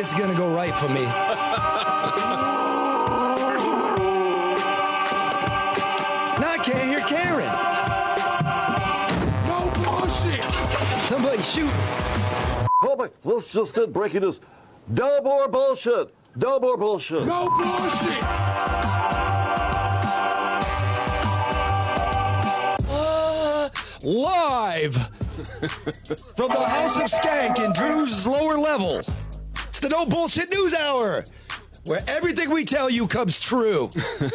this is going to go right for me. No, I can't hear Karen. No bullshit. Somebody shoot. Oh my, let's just end breaking news. No more bullshit. No more bullshit. No bullshit. Live from the House of Skank in Drew's lower level. It's the No Bullshit News Hour, where everything we tell you comes true.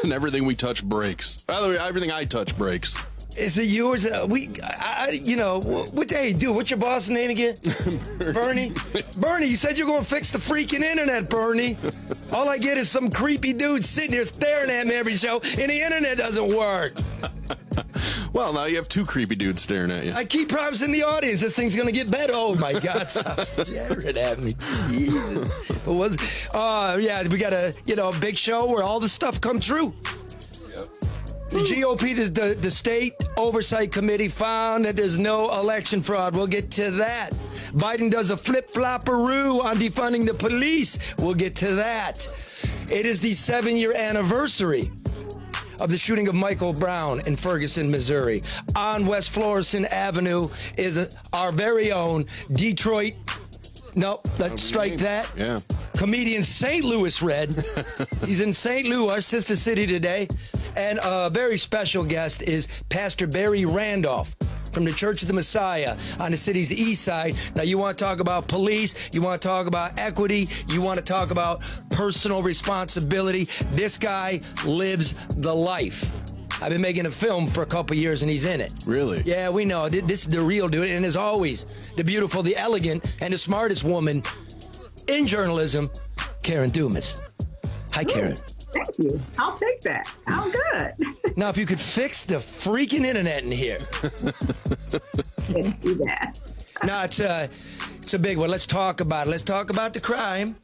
And everything we touch breaks. By the way, everything I touch breaks. Is it yours? Hey, dude, what's your boss's name again? Bernie? Bernie, you said you're going to fix the freaking internet, Bernie. All I get is some creepy dude sitting here staring at me every show, and the internet doesn't work. Well, now you have two creepy dudes staring at you. I keep promising the audience this thing's going to get better. Oh, my God, stop staring at me. Jesus. Yeah, we got a big show where all the stuff come true. The GOP, the State Oversight Committee, found that there's no election fraud. We'll get to that. Biden does a flip-flopperoo on defunding the police. We'll get to that. It is the 7-year anniversary of the shooting of Michael Brown in Ferguson, Missouri. On West Florissant Avenue is our very own Detroit. Nope, let's strike that. Yeah. Comedian St. Louis Red. He's in St. Louis, our sister city today. And a very special guest is Pastor Barry Randolph from the Church of the Messiah on the city's east side. Now, you want to talk about police, you want to talk about equity, you want to talk about personal responsibility. This guy lives the life. I've been making a film for a couple years, and he's in it. Really? Yeah, we know. This is the real dude. And as always, the beautiful, the elegant, and the smartest woman in journalism, Karen Dumas. Hi, Karen. Thank you. I'll take that. I'm good. Now, if you could fix the freaking internet in here. Can't do that. No, it's a big one. Let's talk about it. Let's talk about the crime.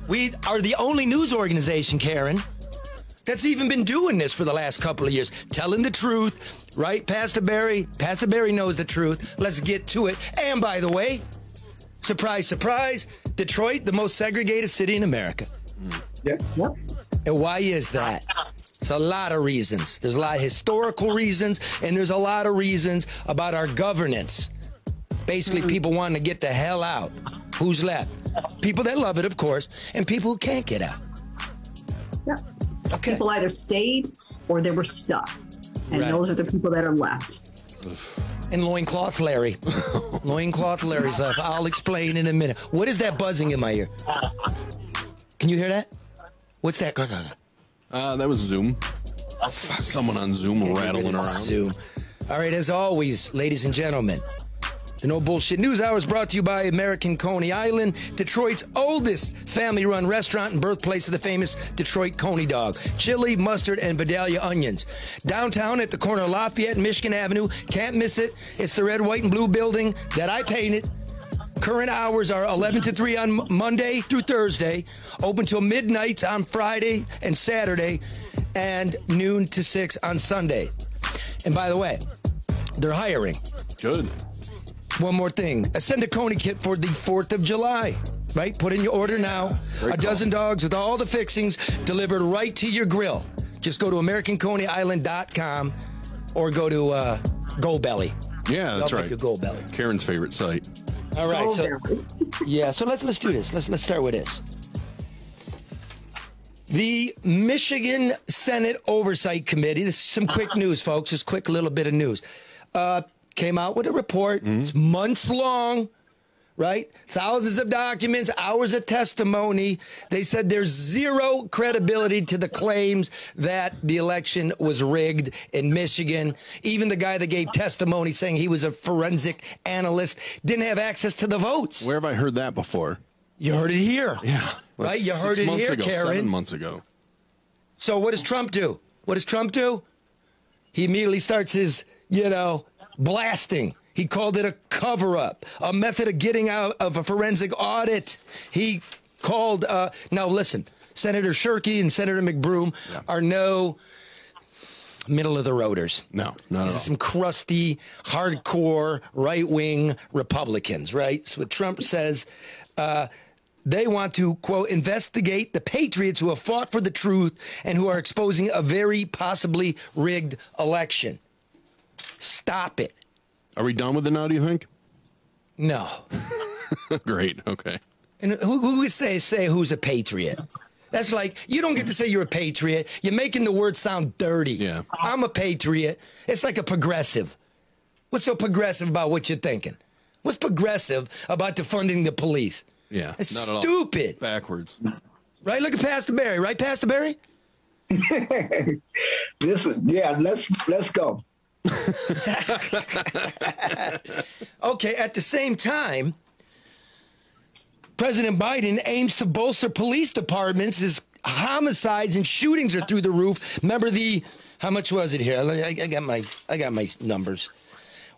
We are the only news organization, Karen, that's even been doing this for the last couple of years, telling the truth, right, Pastor Barry? Pastor Barry knows the truth. Let's get to it. And by the way, surprise, surprise, Detroit, the most segregated city in America. Yep. And why is that? It's a lot of reasons. There's a lot of historical reasons, and there's a lot of reasons about our governance. Basically, people wanting to get the hell out. Who's left? People that love it, of course, and people who can't get out. Yep. Okay. People either stayed or they were stuck. And Right. those are the people that are left. And Loincloth Larry. Loincloth Larry's left. I'll explain in a minute. What is that buzzing in my ear? Can you hear that? What's that? That was Zoom. Someone on Zoom rattling around. Zoom. All right, as always, ladies and gentlemen, the No Bullshit News Hour is brought to you by American Coney Island, Detroit's oldest family-run restaurant and birthplace of the famous Detroit Coney dog. Chili, mustard, and Vidalia onions. Downtown at the corner of Lafayette and Michigan Avenue. Can't miss it. It's the red, white, and blue building that I painted. Current hours are 11 to 3 on Monday through Thursday, open till midnight on Friday and Saturday, and noon to 6 on Sunday. And by the way, they're hiring. Good. One more thing. Send a Coney kit for the 4th of July, right? Put in your order now. Great a dozen dogs with all the fixings delivered right to your grill. Just go to AmericanConeyIsland.com or go to GoBelly. Yeah, that's right. Your GoBelly. Karen's favorite site. All right, Oh, so really? yeah, so let's do this. Let's start with this. The Michigan Senate Oversight Committee. This is some quick news, folks. Just quick little bit of news. Came out with a report. It's months long, right? Thousands of documents, hours of testimony. They said there's zero credibility to the claims that the election was rigged in Michigan. Even the guy that gave testimony saying he was a forensic analyst didn't have access to the votes. Where have I heard that before? You heard it here. Yeah. Right? You heard it here, Karen. 7 months ago. So what does Trump do? What does Trump do? He immediately starts his, blasting. He called it a cover-up, a method of getting out of a forensic audit. He called, now listen, Senator Shirkey and Senator McBroom are no middle-of-the-roaders. No, not at all. Some crusty, hardcore, right-wing Republicans, right? So what Trump says, They want to, quote, investigate the patriots who have fought for the truth and who are exposing a very possibly rigged election. Stop it. Are we done with it now, do you think? No. Great. Okay. And who would say who's a patriot? That's like, you don't get to say you're a patriot. You're making the word sound dirty. Yeah. I'm a patriot. It's like a progressive. What's so progressive about what you're thinking? What's progressive about defunding the police? Yeah. It's not stupid. At all. Backwards. Right? Look at Pastor Barry. Right, Pastor Barry? Let's go. Okay, at the same time, President Biden aims to bolster police departments as homicides and shootings are through the roof. Remember how much was it here? I got my numbers.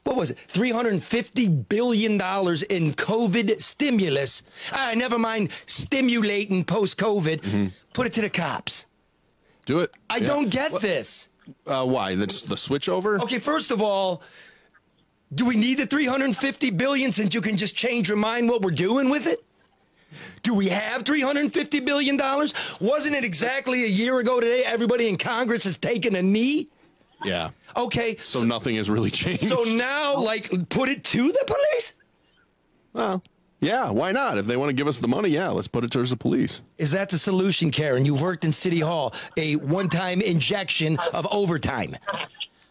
What was it? $350 billion in COVID stimulus. Never mind stimulating post-COVID. Mm-hmm. Put it to the cops. Do it. I don't get this. Why? That's the switchover? Okay, first of all, do we need the $350 billion since you can just change your mind what we're doing with it? Do we have $350 billion? Wasn't it exactly a year ago today everybody in Congress has taken a knee? Yeah. Okay. So nothing has really changed. So now, put it to the police? Well, yeah, why not? If they want to give us the money, yeah, let's put it towards the police. Is that the solution, Karen? You've worked in City Hall, a one-time injection of overtime.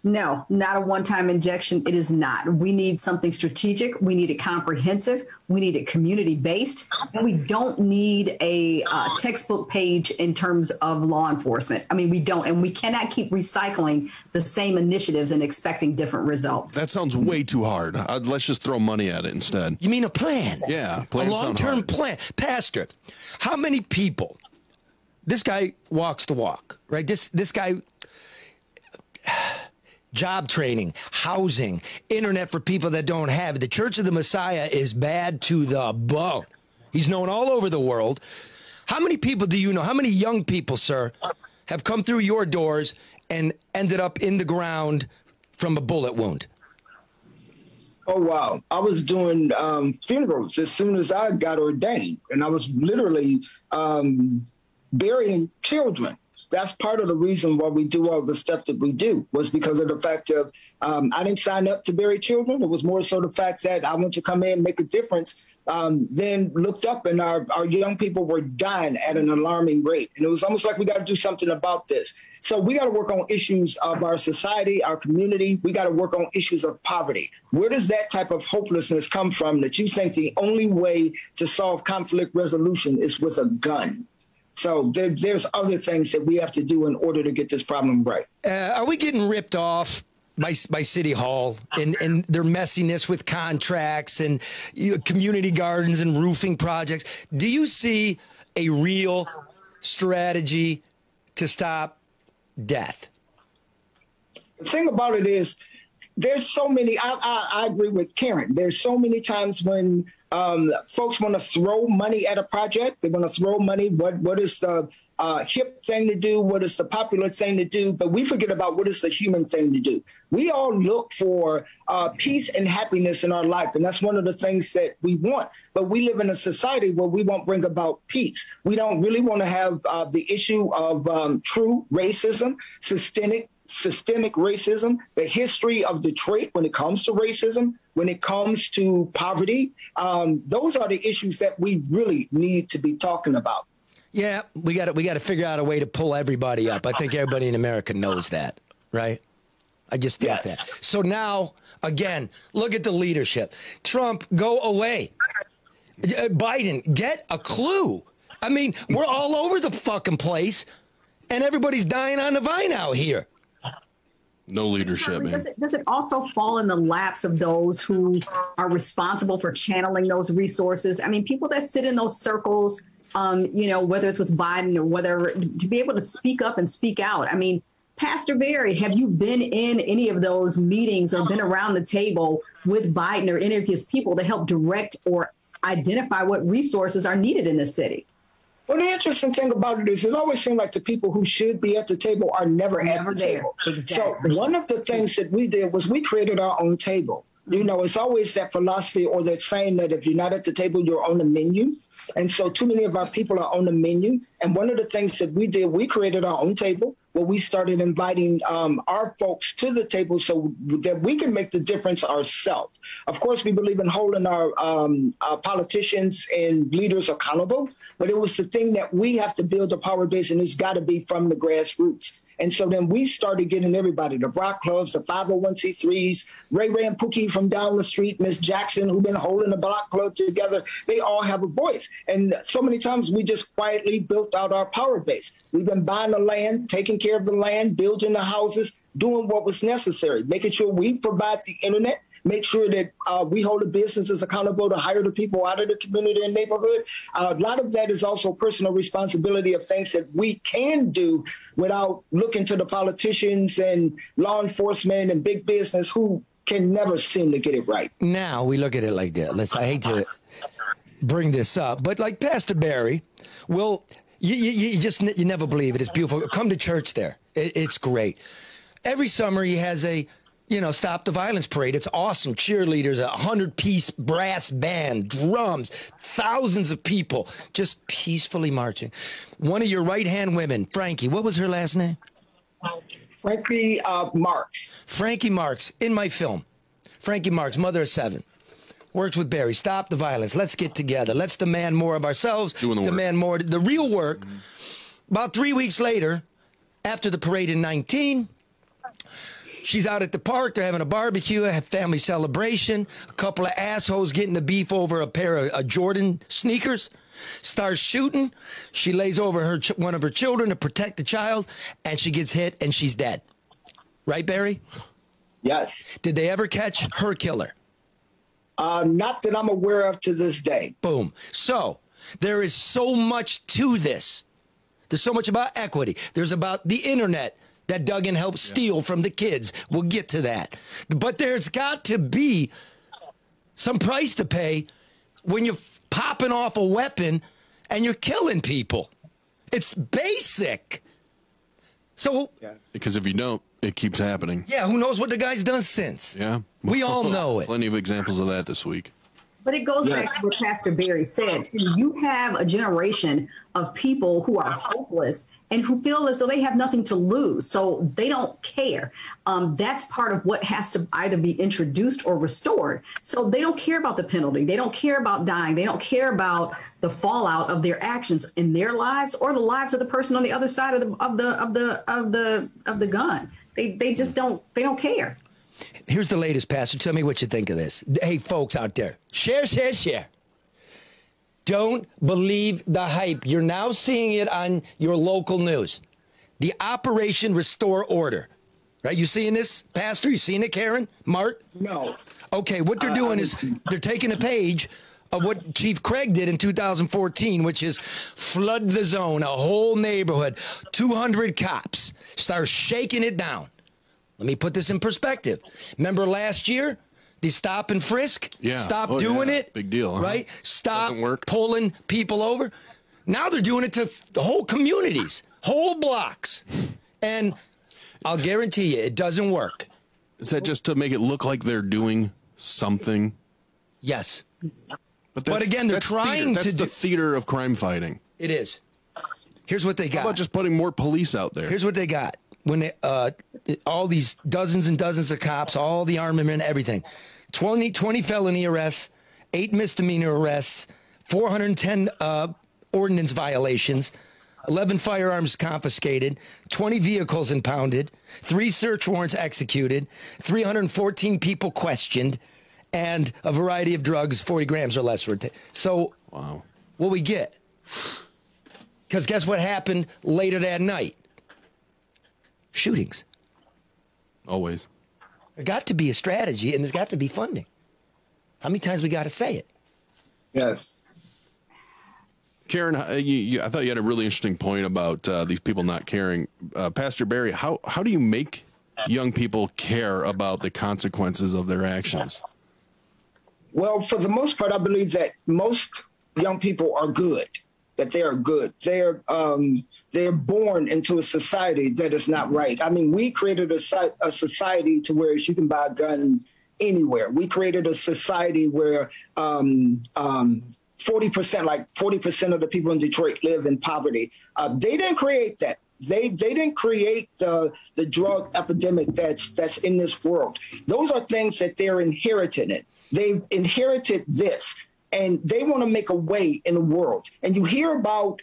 No, not a one-time injection. It is not. We need something strategic. We need it comprehensive. We need it community-based. And we don't need a textbook page in terms of law enforcement. I mean, we don't. And we cannot keep recycling the same initiatives and expecting different results. That sounds way too hard. Let's just throw money at it instead. You mean a plan? Yeah. A long-term plan. Pastor, how many people? This guy walks the walk, right? This guy... Job training, housing, internet for people that don't have it. The Church of the Messiah is bad to the bone. He's known all over the world. How many people do you know? How many young people, sir, have come through your doors and ended up in the ground from a bullet wound? Oh, wow. I was doing funerals as soon as I got ordained, and I was literally burying children. That's part of the reason why we do all the stuff that we do, was because of the fact of I didn't sign up to bury children. It was more so the fact that I want to come in, make a difference, then looked up and our young people were dying at an alarming rate. And it was almost like we got to do something about this. So we got to work on issues of our society, our community. We got to work on issues of poverty. Where does that type of hopelessness come from that you think the only way to solve conflict resolution is with a gun? So there's other things that we have to do in order to get this problem right. Are we getting ripped off by City Hall and their messiness with contracts and community gardens and roofing projects? Do you see a real strategy to stop death? The thing about it is there's so many. I agree with Karen. There's so many times when folks want to throw money at a project. They want to throw money. What is the hip thing to do? What is the popular thing to do? But we forget about what is the human thing to do. We all look for peace and happiness in our life. And that's one of the things that we want. But we live in a society where we won't bring about peace. We don't really want to have the issue of true racism, systemic racism, the history of Detroit when it comes to racism, when it comes to poverty. Those are the issues that we really need to be talking about. Yeah, we got to figure out a way to pull everybody up. I think everybody in America knows that, right? I just think that. So now, again, look at the leadership. Trump, go away. Biden, get a clue. I mean, we're all over the fucking place, and everybody's dying on the vine out here. No leadership, man. Does it also fall in the laps of those who are responsible for channeling those resources? I mean, people that sit in those circles, whether it's with Biden or whether to be able to speak up and speak out. I mean, Pastor Barry, have you been in any of those meetings or been around the table with Biden or any of his people to help direct or identify what resources are needed in the city? Well, the interesting thing about it is it always seems like the people who should be at the table are never at the table. Exactly. So one of the things that we did was we created our own table. You know, it's always that philosophy or that saying that if you're not at the table, you're on the menu. And so too many of our people are on the menu. And one of the things that we did, we created our own table where we started inviting our folks to the table so that we can make the difference ourselves. Of course, we believe in holding our politicians and leaders accountable, but it was the thing that we have to build a power base, and it's got to be from the grassroots. And so then we started getting everybody, the Rock Clubs, the 501c3s, Ray and Pookie from down the street, Miss Jackson, who've been holding the Block Club together. They all have a voice. And so many times we just quietly built out our power base. We've been buying the land, taking care of the land, building the houses, doing what was necessary, making sure we provide the internet, make sure that we hold the businesses accountable to hire the people out of the community and neighborhood. A lot of that is also personal responsibility of things that we can do without looking to the politicians and law enforcement and big business who can never seem to get it right. Now we look at it like this. I hate to bring this up, but like Pastor Barry, well, you never believe it. It's beautiful. Come to church there. It's great. Every summer he has a Stop the Violence parade. It's awesome. Cheerleaders, 100-piece brass band, drums, thousands of people just peacefully marching. One of your right-hand women, Frankie, what was her last name? Frankie Marks. Frankie Marks, in my film. Frankie Marks, mother of 7. Works with Barry. Stop the violence. Let's get together. Let's demand more of ourselves. Demand more. The real work. About 3 weeks later, after the parade in 19, she's out at the park. They're having a barbecue, a family celebration. A couple of assholes getting the beef over a pair of Jordan sneakers. Starts shooting. She lays over one of her children to protect the child, and she gets hit, and she's dead. Right, Barry? Yes. Did they ever catch her killer? Not that I'm aware of to this day. Boom. So there is so much to this. There's so much about equity. There's about the internet that Duggan helped steal from the kids. We'll get to that. But there's got to be some price to pay when you're popping off a weapon and you're killing people. It's basic. So, because if you don't, it keeps happening. Yeah, who knows what the guy's done since? Yeah. We all know it. Plenty of examples of that this week. But it goes back to what Pastor Barry said, too. You have a generation of people who are hopeless and who feel as though they have nothing to lose, so they don't care. That's part of what has to either be introduced or restored. So they don't care about the penalty. They don't care about dying. They don't care about the fallout of their actions in their lives or the lives of the person on the other side of the gun. They just don't care. Here's the latest, Pastor. Tell me what you think of this. Hey, folks out there, share. Don't believe the hype. You're now seeing it on your local news. The Operation Restore Order. Right? You seeing this, Pastor? You seeing it, Karen? Mark? No. Okay, what they're doing is they're taking a page of what Chief Craig did in 2014, which is flood the zone, a whole neighborhood, 200 cops, start shaking it down. Let me put this in perspective. Remember last year? They stop and frisk? Yeah. Stop doing it? Big deal. Right? Stop Doesn't work. pulling people over. Now they're doing it to the whole communities, whole blocks. And I'll guarantee you, it doesn't work. Is that just to make it look like they're doing something? Yes. But again, they're trying That's to the do... theater of crime fighting. It is. Here's what they got. How about just putting more police out there? Here's what they got. When they, all these dozens and dozens of cops, all the armament, everything, 20 felony arrests, 8 misdemeanor arrests, 410 ordinance violations, 11 firearms confiscated, 20 vehicles impounded, 3 search warrants executed, 314 people questioned, and a variety of drugs, 40 grams or less. So, wow, what we get? Because guess what happened later that night? Shootings. Always. There got to be a strategy, and there's got to be funding. How many times we got to say it? Yes. Karen, I thought you had a really interesting point about these people not caring. Pastor Barry, how do you make young people care about the consequences of their actions? Well, for the most part, I believe that most young people are good, that they are good. They're born into a society that is not right. I mean, we created a society to where you can buy a gun anywhere. We created a society where 40%, like 40% of the people in Detroit live in poverty. They didn't create that. They didn't create the drug epidemic that's in this world. Those are things that they're inherited. They've inherited this, and they want to make a way in the world. And you hear about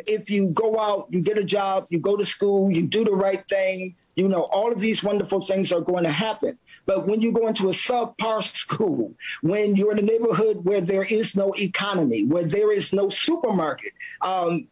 if you go out, you get a job, you go to school, you do the right thing, you know, all of these wonderful things are going to happen. But when you go into a subpar school, when you're in a neighborhood where there is no economy, where there is no supermarket,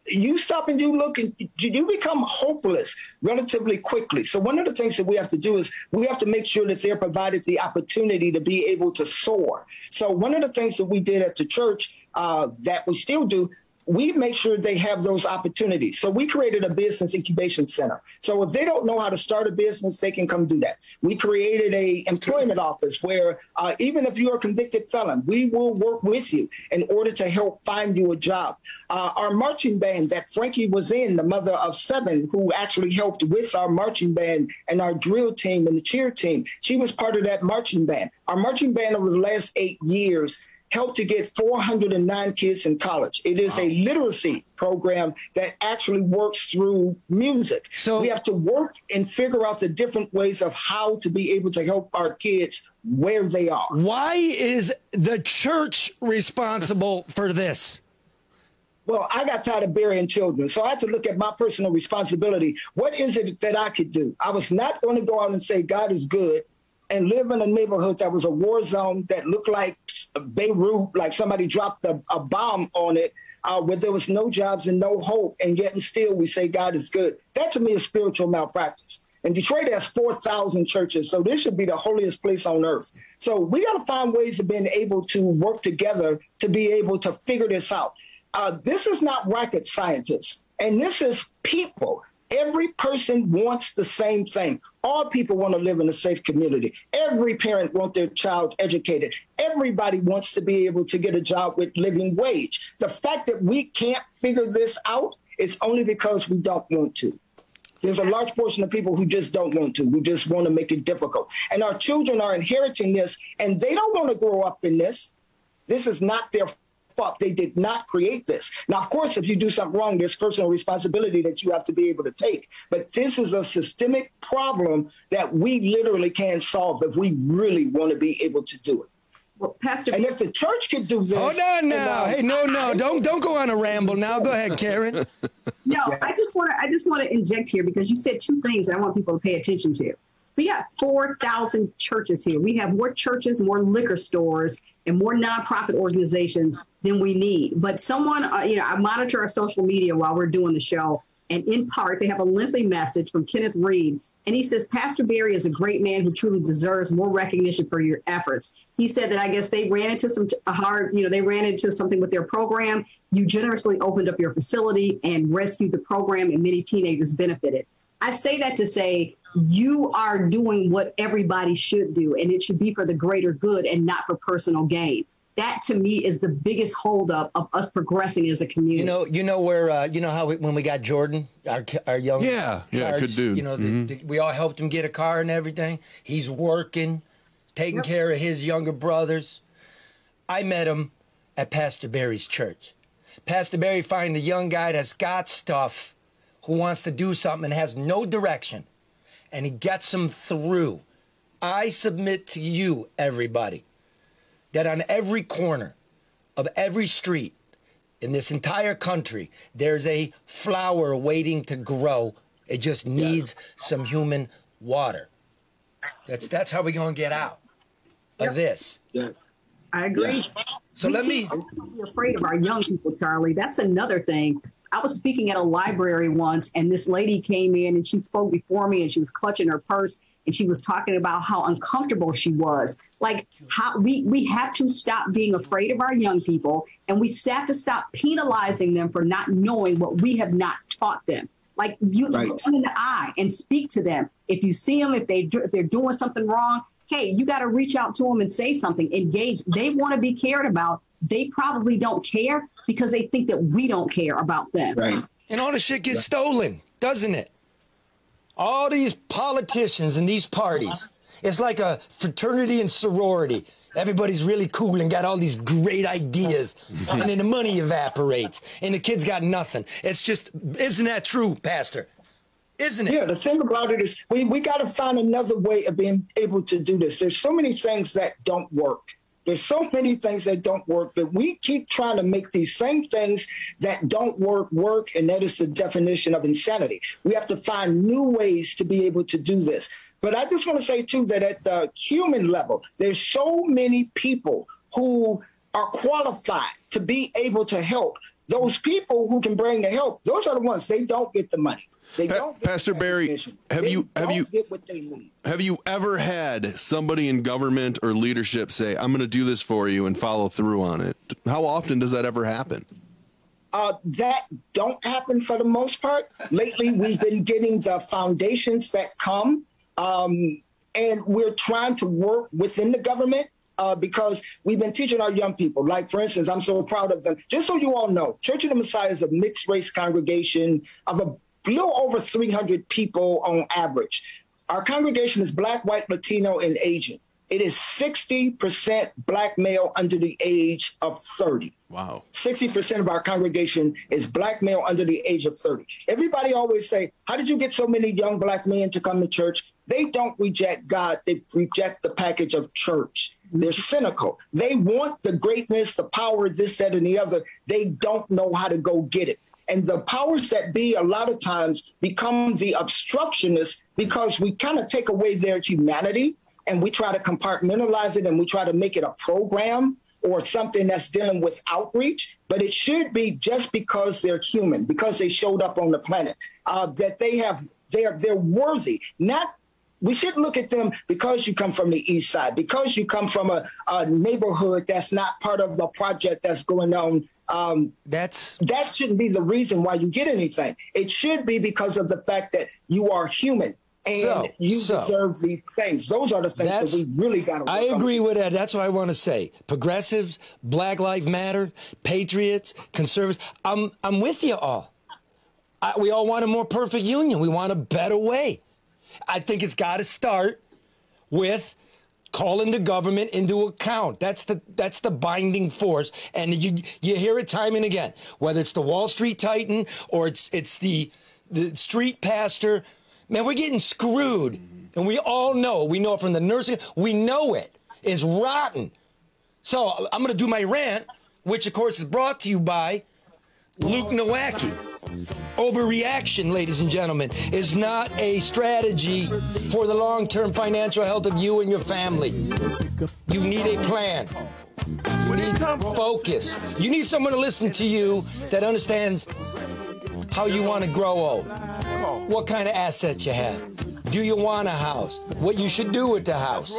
you stop and you look and you become hopeless relatively quickly. So one of the things that we have to do is we have to make sure that they're provided the opportunity to be able to soar. So one of the things that we did at the church that we still do, we make sure they have those opportunities. So we created a business incubation center. So if they don't know how to start a business, they can come do that. We created a employment office where even if you're a convicted felon, we will work with you in order to help find you a job. Our marching band that Frankie was in, the mother of 7, who actually helped with our marching band and our drill team and the cheer team, she was part of that marching band. Our marching band over the last 8 years helped to get 409 kids in college. It is a literacy program that actually works through music. So we have to work and figure out the different ways of how to be able to help our kids where they are. Why is the church responsible for this? Well, I got tired of burying children, so I had to look at my personal responsibility. What is it that I could do? I was not going to go out and say God is good and live in a neighborhood that was a war zone that looked like Beirut, like somebody dropped a bomb on it, where there was no jobs and no hope, and yet and still we say God is good. That to me is spiritual malpractice. And Detroit has 4,000 churches, so this should be the holiest place on earth. So we got to find ways of being able to work together to be able to figure this out. This is not rocket scientists, and this is people. Every person wants the same thing. All people want to live in a safe community. Every parent wants their child educated. Everybody wants to be able to get a job with living wage. The fact that we can't figure this out is only because we don't want to. There's a large portion of people who just don't want to, who just want to make it difficult. And our children are inheriting this, and they don't want to grow up in this. This is not their fault. They did not create this. Now, of course, if you do something wrong, there's personal responsibility that you have to be able to take. But this is a systemic problem that we literally can solve if we really want to be able to do it. Well, Pastor, and if the church could do this, hold on now. Hey, no, don't go on a ramble now. Go ahead, Karen. No, I just want to inject here because you said 2 things I want people to pay attention to. We got 4,000 churches here. We have more churches, more liquor stores, and more nonprofit organizations than we need. But someone, I monitor our social media while we're doing the show, and in part, they have a lengthy message from Kenneth Reed. And he says, Pastor Barry is a great man who truly deserves more recognition for your efforts. He said that I guess they ran into they ran into something with their program. You generously opened up your facility and rescued the program, and many teenagers benefited. I say that to say you are doing what everybody should do, and it should be for the greater good and not for personal gain. That to me is the biggest holdup of us progressing as a community. You know where how when we got Jordan, our young good dude. We all helped him get a car and everything. He's working, taking care of his younger brothers. I met him at Pastor Barry's church. Pastor Barry find a young guy that's got stuff, who wants to do something and has no direction, and he gets him through. I submit to you, everybody, that on every corner of every street in this entire country, there's a flower waiting to grow. It just needs some human water. That's how we're going to get out of this. Yeah. I agree. Yeah. So let me... Don't be afraid of our young people, Charlie. That's another thing. I was speaking at a library once, and this lady came in, and she spoke before me, and she was clutching her purse, and she was talking about how uncomfortable she was. Like, how we have to stop being afraid of our young people, and we have to stop penalizing them for not knowing what we have not taught them. Like, you look them in the eye and speak to them. If you see them, if they're doing something wrong, hey, you got to reach out to them and say something. Engage. They want to be cared about. They probably don't care because they think that we don't care about them. Right. And all the shit gets stolen, doesn't it? All these politicians and these parties. It's like a fraternity and sorority. Everybody's really cool and got all these great ideas, and then the money evaporates, and the kids got nothing. It's just, isn't that true, Pastor? Isn't it? Yeah, the thing about it is we got to find another way of being able to do this. There's so many things that don't work. There's so many things that don't work, but we keep trying to make these same things that don't work, and that is the definition of insanity. We have to find new ways to be able to do this. But I just want to say, too, that at the human level, there's so many people who are qualified to be able to help. Those people who can bring the help, those are the ones, they don't get the money. They don't get Pastor Barry, have you get what they need. Have you ever had somebody in government or leadership say, I'm going to do this for you and follow through on it? How often does that ever happen? That don't happen for the most part. Lately, we've been getting the foundations that come, and we're trying to work within the government because we've been teaching our young people. Like, for instance, I'm so proud of them. Just so you all know, Church of the Messiah is a mixed-race congregation of a little over 300 people on average. Our congregation is Black, white, Latino, and Asian. It is 60% Black male under the age of 30. Wow. 60% of our congregation is Black male under the age of 30. Everybody always say, how did you get so many young Black men to come to church? They don't reject God. They reject the package of church. They're cynical. They want the greatness, the power, this, that, and the other. They don't know how to go get it. And the powers that be a lot of times become the obstructionists because we kind of take away their humanity and we try to compartmentalize it and we try to make it a program or something that's dealing with outreach. But it should be just because they're human, because they showed up on the planet, that they're worthy. We shouldn't look at them because you come from the east side, because you come from a neighborhood that's not part of the project that's going on. That shouldn't be the reason why you get anything. It should be because of the fact that you are human and you deserve these things. Those are the things that we really got to work on. I agree with that. That's what I want to say. Progressives, Black Lives Matter, patriots, conservatives. I'm with you all. We all want a more perfect union. We want a better way. I think it's got to start with calling the government into account. That's the binding force, and you hear it time and again. Whether it's the Wall Street titan or it's the street pastor, man, we're getting screwed, and we all know. We know it from the nursing. We know it is rotten. So I'm going to do my rant, which of course is brought to you by Luke Nowacki. Overreaction, ladies and gentlemen, is not a strategy for the long-term financial health of you and your family. You need a plan. You need focus. You need someone to listen to you that understands how you want to grow old, what kind of assets you have. Do you want a house? What you should do with the house,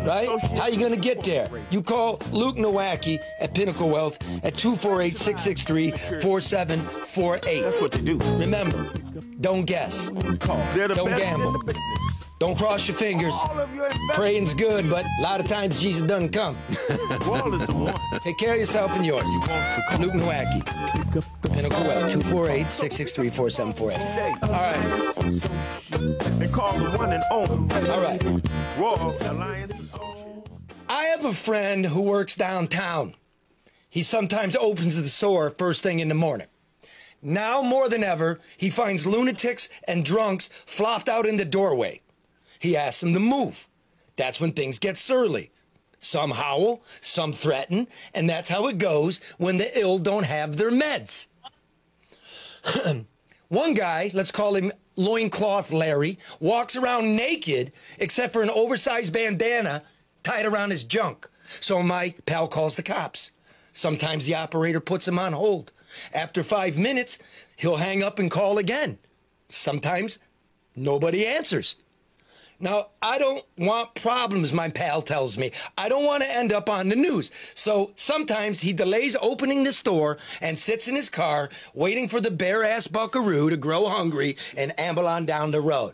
right? How you going to get there? You call Luke Nowacki at Pinnacle Wealth at 248-663-4748. That's what they do. Remember, don't guess. Don't gamble. Don't cross your fingers. Praying's good, but a lot of times Jesus doesn't come. Take care of yourself and yours. Luke Nowacki. Pinnacle Wealth, 248-663-4748. All right. They call the one and only. All right. Royal Alliance. I have a friend who works downtown. He sometimes opens the store first thing in the morning. Now more than ever, he finds lunatics and drunks flopped out in the doorway. He asks them to move. That's when things get surly. Some howl, some threaten, and that's how it goes when the ill don't have their meds. One guy, let's call him Loincloth Larry, walks around naked except for an oversized bandana tied around his junk. So my pal calls the cops. Sometimes the operator puts him on hold. After 5 minutes, he'll hang up and call again. Sometimes nobody answers. Now, I don't want problems, my pal tells me. I don't want to end up on the news. So sometimes he delays opening the store and sits in his car waiting for the bare-ass buckaroo to grow hungry and amble on down the road.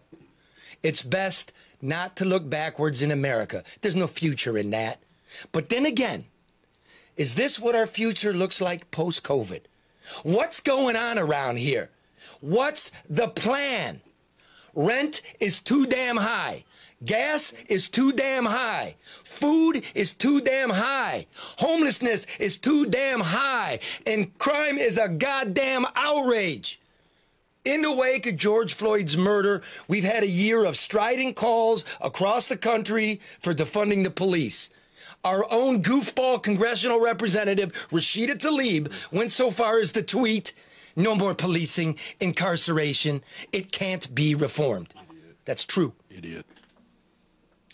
It's best not to look backwards in America. There's no future in that. But then again, is this what our future looks like post-COVID? What's going on around here? What's the plan? Rent is too damn high. Gas is too damn high. Food is too damn high. Homelessness is too damn high. And crime is a goddamn outrage. In the wake of George Floyd's murder, we've had a year of strident calls across the country for defunding the police. Our own goofball congressional representative, Rashida Tlaib, went so far as to tweet, "No more policing, incarceration. It can't be reformed." That's true. Idiot.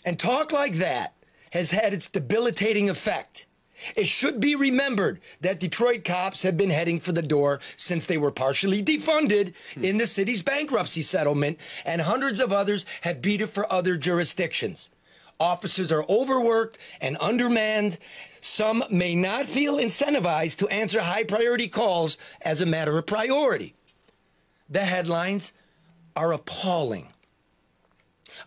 And talk like that has had its debilitating effect. It should be remembered that Detroit cops have been heading for the door since they were partially defunded in the city's bankruptcy settlement, and hundreds of others have beat it for other jurisdictions. Officers are overworked and undermanned. Some may not feel incentivized to answer high-priority calls as a matter of priority. The headlines are appalling.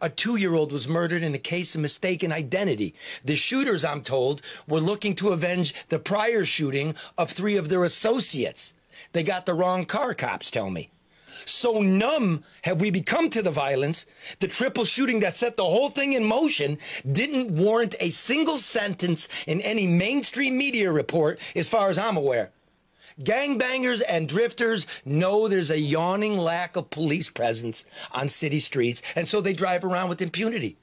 A 2-year-old was murdered in a case of mistaken identity. The shooters, I'm told, were looking to avenge the prior shooting of 3 of their associates. They got the wrong car, cops tell me. So numb have we become to the violence, the triple shooting that set the whole thing in motion didn't warrant a single sentence in any mainstream media report, as far as I'm aware. Gangbangers and drifters know there's a yawning lack of police presence on city streets, and so they drive around with impunity.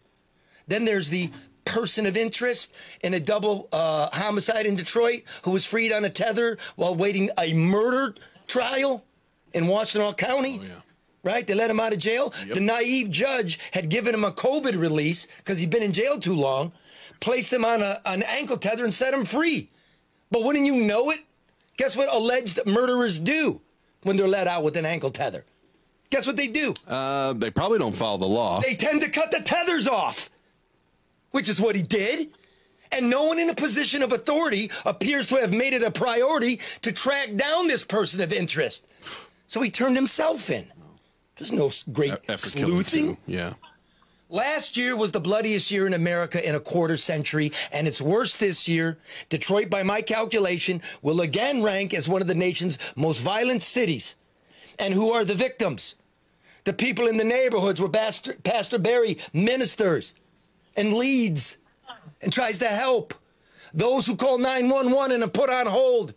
Then there's the person of interest in a double homicide in Detroit who was freed on a tether while waiting a murder trial in Washtenaw County. Oh, yeah. Right? They let him out of jail. Yep. The naive judge had given him a COVID release because he'd been in jail too long, placed him on an ankle tether and set him free. But wouldn't you know it? Guess what alleged murderers do when they're let out with an ankle tether? Guess what they do? They probably don't follow the law. They tend to cut the tethers off, which is what he did. And no one in a position of authority appears to have made it a priority to track down this person of interest. So he turned himself in. There's no great sleuthing. Yeah. Last year was the bloodiest year in America in a quarter century, and it's worse this year. Detroit, by my calculation, will again rank as one of the nation's most violent cities. And who are the victims? The people in the neighborhoods where Pastor Barry ministers and leads and tries to help. Those who call 911 and are put on hold.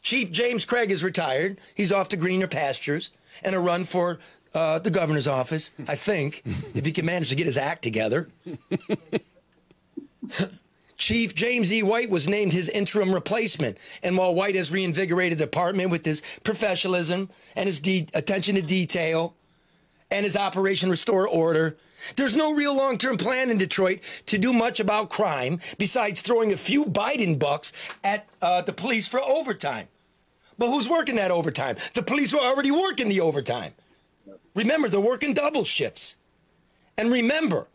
Chief James Craig is retired. He's off to greener pastures and a run for the governor's office, I think, if he can manage to get his act together. Chief James E. White was named his interim replacement. And while White has reinvigorated the department with his professionalism and his attention to detail and his Operation Restore Order, there's no real long-term plan in Detroit to do much about crime besides throwing a few Biden bucks at the police for overtime. But who's working that overtime? The police were already working the overtime. Remember, they're working double shifts. And remember,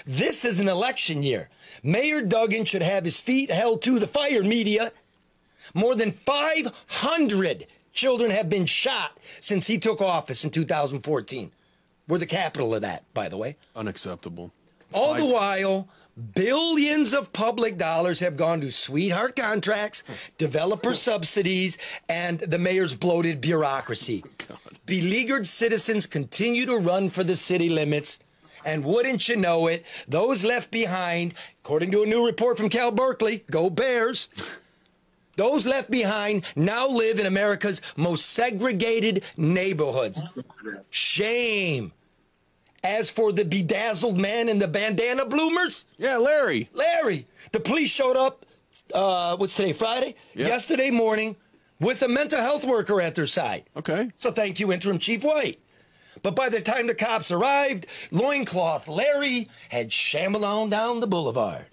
this is an election year. Mayor Duggan should have his feet held to the fire, media. More than 500 children have been shot since he took office in 2014. We're the capital of that, by the way. Unacceptable. All the while, billions of public dollars have gone to sweetheart contracts, developer subsidies, and the mayor's bloated bureaucracy. Beleaguered citizens continue to run for the city limits, and wouldn't you know it, those left behind, according to a new report from Cal Berkeley, go Bears, those left behind now live in America's most segregated neighborhoods. Shame. As for the bedazzled man in the bandana bloomers? Yeah, Larry. The police showed up, what's today, Friday? Yep. Yesterday morning with a mental health worker at their side. Okay. So thank you, Interim Chief White. But by the time the cops arrived, Loincloth Larry had shambled down the boulevard.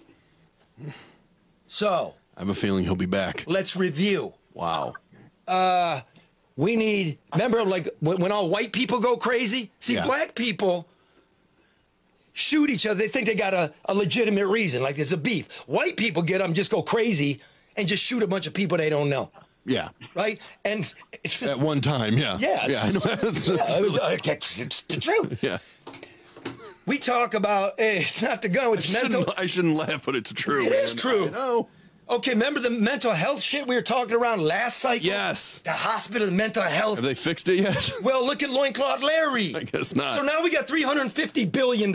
So I have a feeling he'll be back. let's review. Wow. We need, remember, like when all white people go crazy? See, Yeah. black people shoot each other. They think they got a legitimate reason, like there's a beef. White people get them, just go crazy and just shoot a bunch of people they don't know. Yeah. Right? And it's, At one time, yeah. Yeah, Yeah, I know. That's really- it's the truth. yeah. We talk about, it's not the gun, it's mental. I shouldn't laugh, but it's true. It is man. true. I know. Okay, remember the mental health shit we were talking around last cycle? Yes. The hospital, the mental health. Have they fixed it yet? Well, look at Loincloth Larry. I guess not. So now we got $350 billion.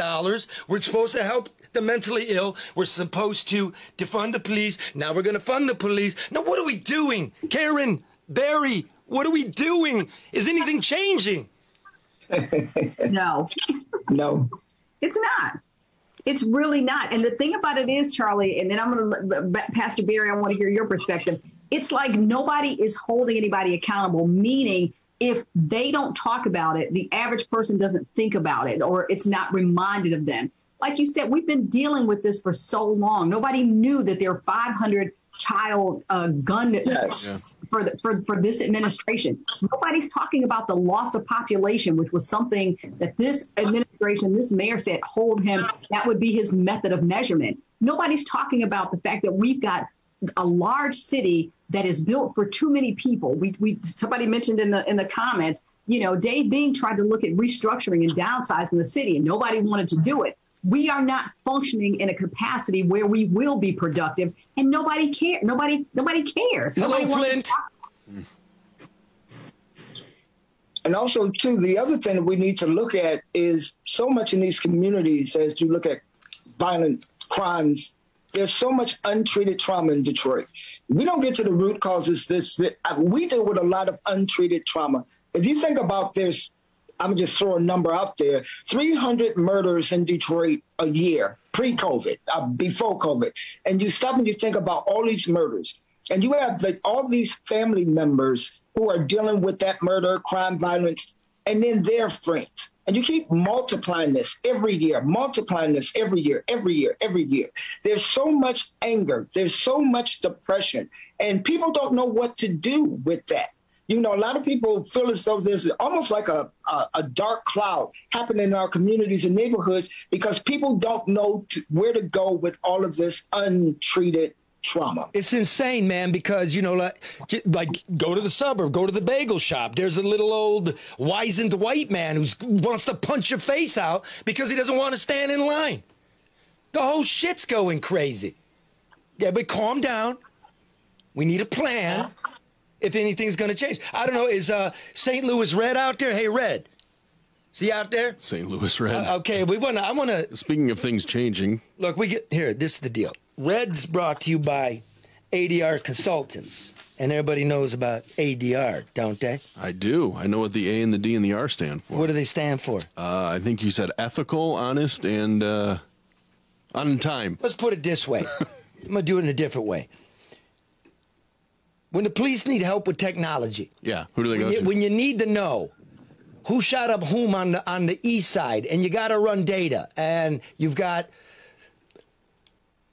We're supposed to help the mentally ill. We're supposed to defund the police. Now we're going to fund the police. Now what are we doing? Karen, Barry, what are we doing? Is anything changing? No. No. It's not. It's really not. And the thing about it is, Charlie, and then I'm going to, Pastor Barry, I want to hear your perspective. It's like nobody is holding anybody accountable, meaning if they don't talk about it, the average person doesn't think about it, or it's not reminded of them. Like you said, we've been dealing with this for so long. Nobody knew that there are 500 child gun for this administration. Nobody's talking about the loss of population, which was something that this administration, this mayor said, hold him. That would be his method of measurement. Nobody's talking about the fact that we've got a large city that is built for too many people. Somebody mentioned in the comments, Dave Bing tried to look at restructuring and downsizing the city, and nobody wanted to do it. We are not functioning in a capacity where we will be productive, and nobody cares. Nobody cares. Hello, Nobody wants Flint. to talk. And also, too, the other thing that we need to look at is so much in these communities, as you look at violent crimes, there's so much untreated trauma in Detroit. We don't get to the root causes. We deal with a lot of untreated trauma. If you think about this, I'm just throwing a number out there, 300 murders in Detroit a year, pre-COVID, before COVID. And you stop and you think about all these murders. And you have all these family members who are dealing with that murder, crime, violence, and then their friends. And you keep multiplying this every year, every year. There's so much anger. There's so much depression. And people don't know what to do with that. A lot of people feel as though there's almost like a dark cloud happening in our communities and neighborhoods because people don't know where to go with all of this untreated trauma. It's insane, man, because, like go to the suburb, go to the bagel shop. There's a little old wizened white man who wants to punch your face out because he doesn't want to stand in line. The whole shit's going crazy. Yeah, but calm down. We need a plan if anything's going to change. I don't know. Is St. Louis Red out there? Hey, Red. Is he out there? St. Louis Red. Okay, I want to. Speaking of things changing. Look, this is the deal. Red's brought to you by ADR Consultants. And everybody knows about ADR, don't they? I do. I know what the A and the D and the R stand for. What do they stand for? I think you said ethical, honest, and on time. Let's put it this way. I'm going to do it in a different way. When the police need help with technology. Yeah, who do they go to? When you need to know who shot up whom on the east side, and you got to run data, and you've got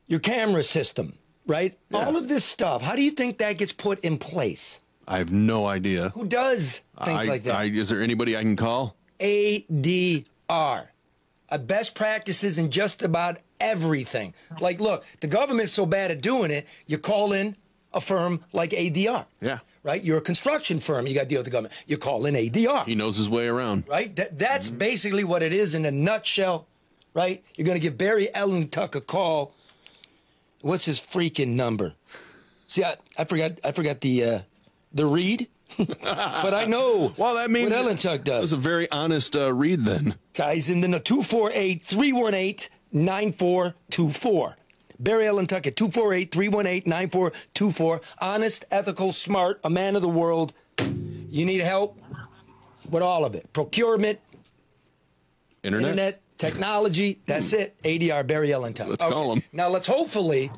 your camera system, right? Yeah. All of this stuff. How do you think that gets put in place? I have no idea. Who does things like that? Is there anybody I can call? ADR. Best practices in just about everything. Like, look, the government's so bad at doing it, you call in a firm like ADR. Yeah. Right? You're a construction firm. You got to deal with the government. You call in ADR. He knows his way around. Right? That's basically what it is in a nutshell. Right? You're going to give Barry Ellentuck a call. What's his freaking number? See, I forgot the read. But I know well, that means what Ellentuck does. It was a very honest read then. Guys, in the 248-318-9424. Barry Ellentuck at 248-318-9424. Honest, ethical, smart, a man of the world. You need help with all of it. Procurement. Internet. Technology. That's it. ADR, Barry Ellentuck. Let's call him. Now, let's hopefully...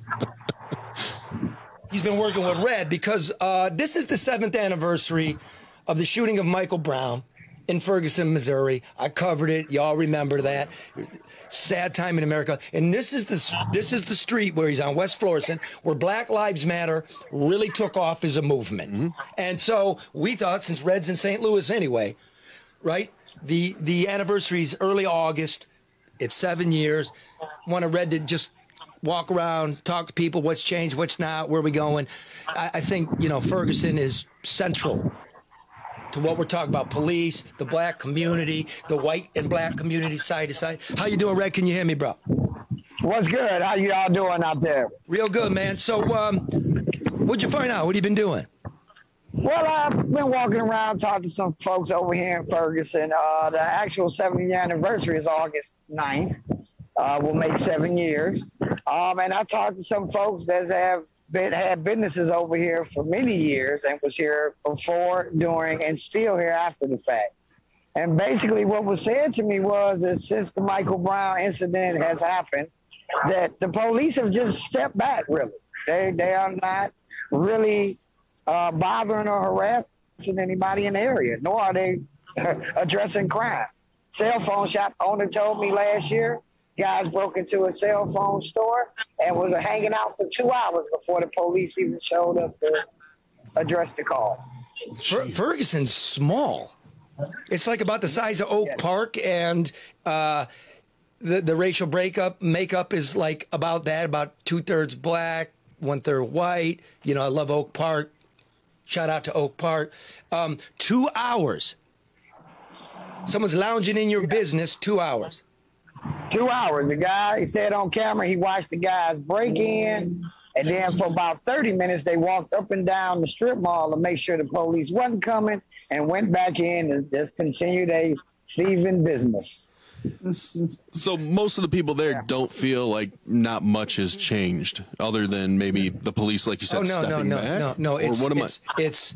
He's been working with Red because this is the 7th anniversary of the shooting of Michael Brown in Ferguson, Missouri. I covered it. Y'all remember that. Sad time in America. And this is the street where he's on West Florissant, where Black Lives Matter really took off as a movement. Mm-hmm. And so we thought, since Red's in St. Louis anyway, right? The anniversary's early August. It's 7 years. Wanted Red to just walk around, talk to people, what's changed, what's not, where are we going. I think, Ferguson is central to what we're talking about. Police, the black community, the white and black community side to side. How you doing, Red? Can you hear me, bro? What's good? How you all doing out there? Real good, man. So, what'd you find out? What have you been doing? Well, I've been walking around talking to some folks over here in Ferguson. The actual 70th anniversary is August 9th. We'll make 7 years. And I talked to some folks that had businesses over here for many years and was here before, during, and still here after the fact. And basically what was said to me was that since the Michael Brown incident has happened, that the police have just stepped back, really. They are not really bothering or harassing anybody in the area, nor are they addressing crime. Cell phone shop owner told me last year, guys broke into a cell phone store and was hanging out for 2 hours before the police even showed up to address the call. Ferguson's small. It's like about the size of Oak Park, and the racial makeup is like about that, about 2/3 black, 1/3 white. You know, I love Oak Park. Shout out to Oak Park. 2 hours. Someone's lounging in your business 2 hours. 2 hours. The guy, he said on camera, he watched the guys break in, and then for about 30 minutes, they walked up and down the strip mall to make sure the police wasn't coming, and went back in and just continued a thieving business. So most of the people there don't feel like not much has changed, other than maybe the police, like you said, stepping back? No. It's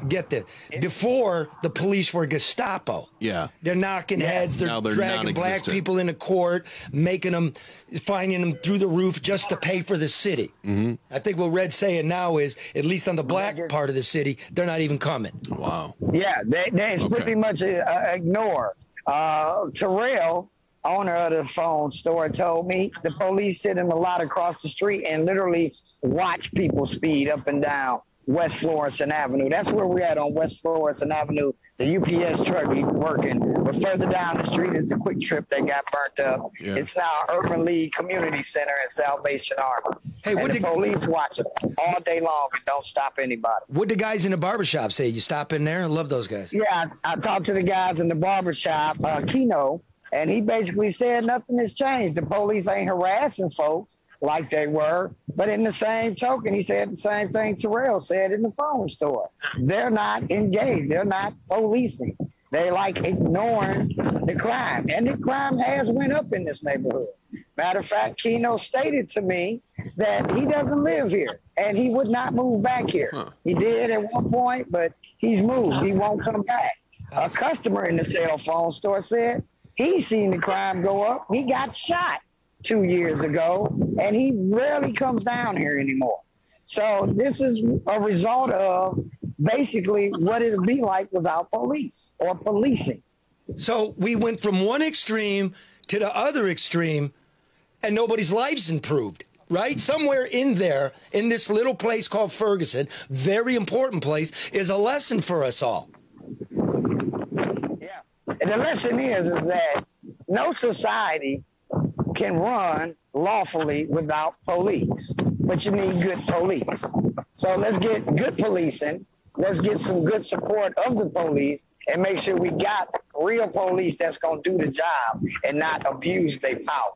get this. Before, the police were Gestapo. Yeah. They're knocking heads. They're dragging black people into court, finding them through the roof just to pay for the city. Mm-hmm. I think what Red's saying now is, at least on the black part of the city, they're not even coming. Wow. Yeah, it's pretty much ignore. Terrell, owner of the phone store, told me the police sit in a lot across the street and literally watch people speed up and down West Florissant Avenue. That's where we're at, on West Florissant Avenue. The UPS truck is working, but further down the street is the Quick Trip that got burnt up. Yeah. It's now Urban League Community Center and Salvation Army. Hey, what the police watch it all day long and don't stop anybody. What the guys in the barbershop say? You stop in there? I love those guys. Yeah, I talked to the guys in the barbershop, Keno, and he basically said nothing has changed. The police ain't harassing folks like they were. But in the same token, he said the same thing Terrell said in the phone store. They're not engaged. They're not policing. They like ignoring the crime. And the crime has went up in this neighborhood. Matter of fact, Keno stated to me that he doesn't live here and he would not move back here. He did at one point, but he's moved. He won't come back. A customer in the cell phone store said he's seen the crime go up. He got shot 2 years ago, and he rarely comes down here anymore. So this is a result of basically what it would be like without police or policing. So we went from one extreme to the other extreme, and nobody's life's improved, right? Somewhere in there, in this little place called Ferguson, very important place, is a lesson for us all. Yeah. And the lesson is that no society can run lawfully without police, but you need good police. So let's get good policing. Let's get some good support of the police and make sure we got real police that's going to do the job and not abuse their power.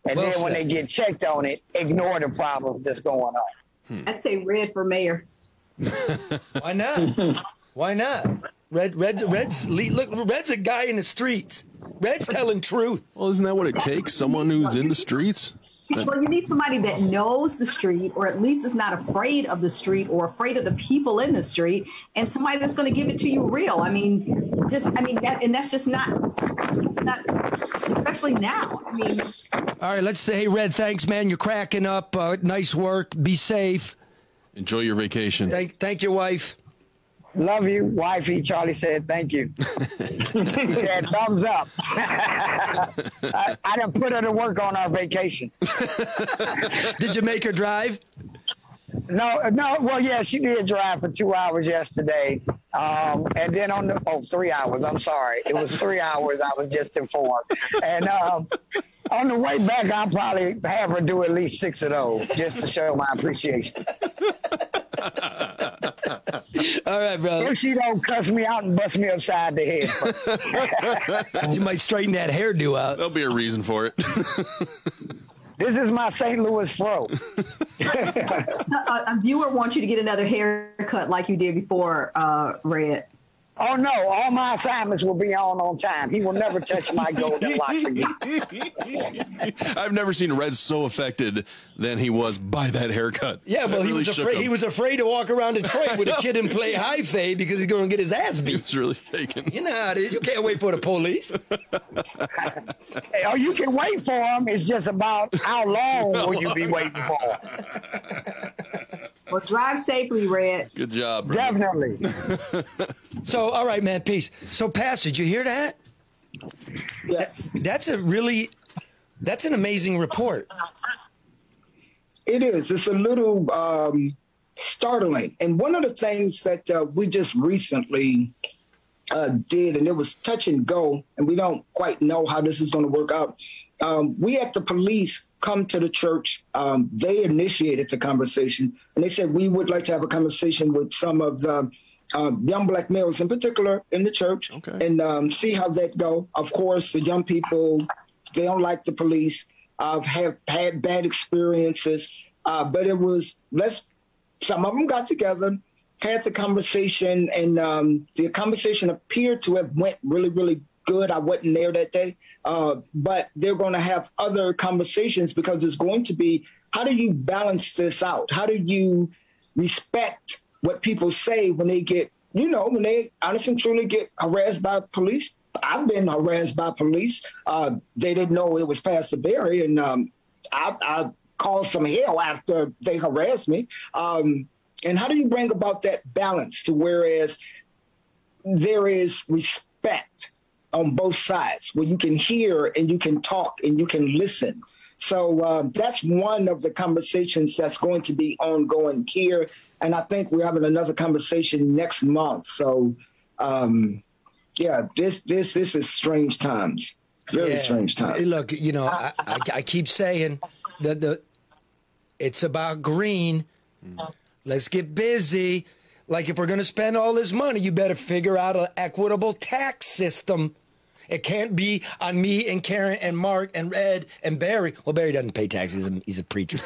And then when they get checked on it, ignore the problem that's going on. I say Red for mayor. Why not? Why not? Red's a guy in the streets. Red's telling truth. Well, isn't that what it takes? Someone who's in the streets? Well, you need somebody that knows the street, or at least is not afraid of the street or afraid of the people in the street, and somebody that's going to give it to you real. That's just not, especially now. All right, let's say, hey, Red, thanks, man. You're cracking up. Nice work. Be safe. Enjoy your vacation. Thank your wife. Love you, wifey. Charlie said thank you. He said thumbs up. I done put her to work on our vacation. Did you make her drive? No. Well, yeah, she did drive for 2 hours yesterday. And then 3 hours. I'm sorry. It was 3 hours. I was just informed. And on the way back, I'll probably have her do at least 6 of those just to show my appreciation. All right, brother. If she don't cuss me out and bust me upside the head. You might straighten that hairdo out. There'll be a reason for it. This is my St. Louis fro. A viewer wants you to get another haircut like you did before, Red. Oh, no, all my assignments will be on time. He will never touch my golden locks again. I've never seen Red so affected than he was by that haircut. Yeah, well, That he really was shook afraid. him. He was afraid to walk around Detroit with a kid and play high fade because he's going to get his ass He beat. was really shaking. You know how it is. You can't wait for the police. Oh, you can wait for him. It's just about how long will you be waiting for? Well, drive safely, Red. Good job, brother. Definitely. So, all right, man, peace. So, Pastor, did you hear that? Yes. That's an amazing report. It is. It's a little startling. And one of the things that we just recently did, and it was touch and go, and we don't quite know how this is going to work out. We had the police come to the church. They initiated the conversation, and they said, we would like to have a conversation with some of the young black males in particular in the church, and see how that go. Of course, the young people, they don't like the police, have had bad experiences, but it was, some of them got together, had the conversation, and the conversation appeared to have went really, really good. I wasn't there that day, but they're going to have other conversations because it's going to be, how do you balance this out? How do you respect what people say when they get, when they honestly and truly get harassed by police? I've been harassed by police. They didn't know it was Pastor Barry, and I caused some hell after they harassed me. And how do you bring about that balance to whereas there is respect on both sides, where you can hear and you can talk and you can listen? So that's one of the conversations that's going to be ongoing here. And I think we're having another conversation next month. So, this is strange times, very strange times. Look, I keep saying that it's about green. Let's get busy. Like, if we're going to spend all this money, you better figure out an equitable tax system. It can't be on me and Karen and Mark and Red and Barry. Well, Barry doesn't pay taxes. He's a preacher,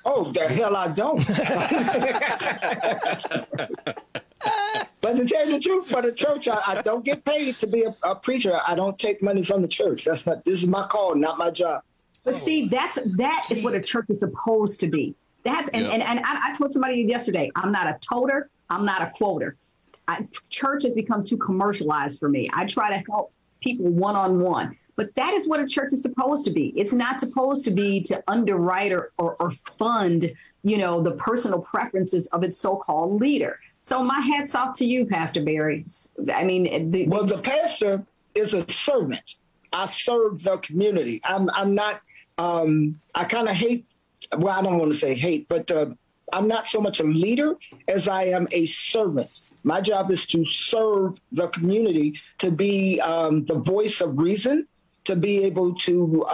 Oh, the hell I don't. But to tell you the truth, for the church, I don't get paid to be a preacher. I don't take money from the church. This is my call, not my job. But see, that is what a church is supposed to be. And I told somebody yesterday, I'm not a toter, I'm not a quoter. Church has become too commercialized for me. I try to help people one-on-one. But that is what a church is supposed to be. It's not supposed to be to underwrite or fund, the personal preferences of its so-called leader. So my hat's off to you, Pastor Barry. I mean, the pastor is a servant. I serve the community. I'm not. I kind of hate. Well, I don't want to say hate, but I'm not so much a leader as I am a servant. My job is to serve the community, to be the voice of reason, to be able to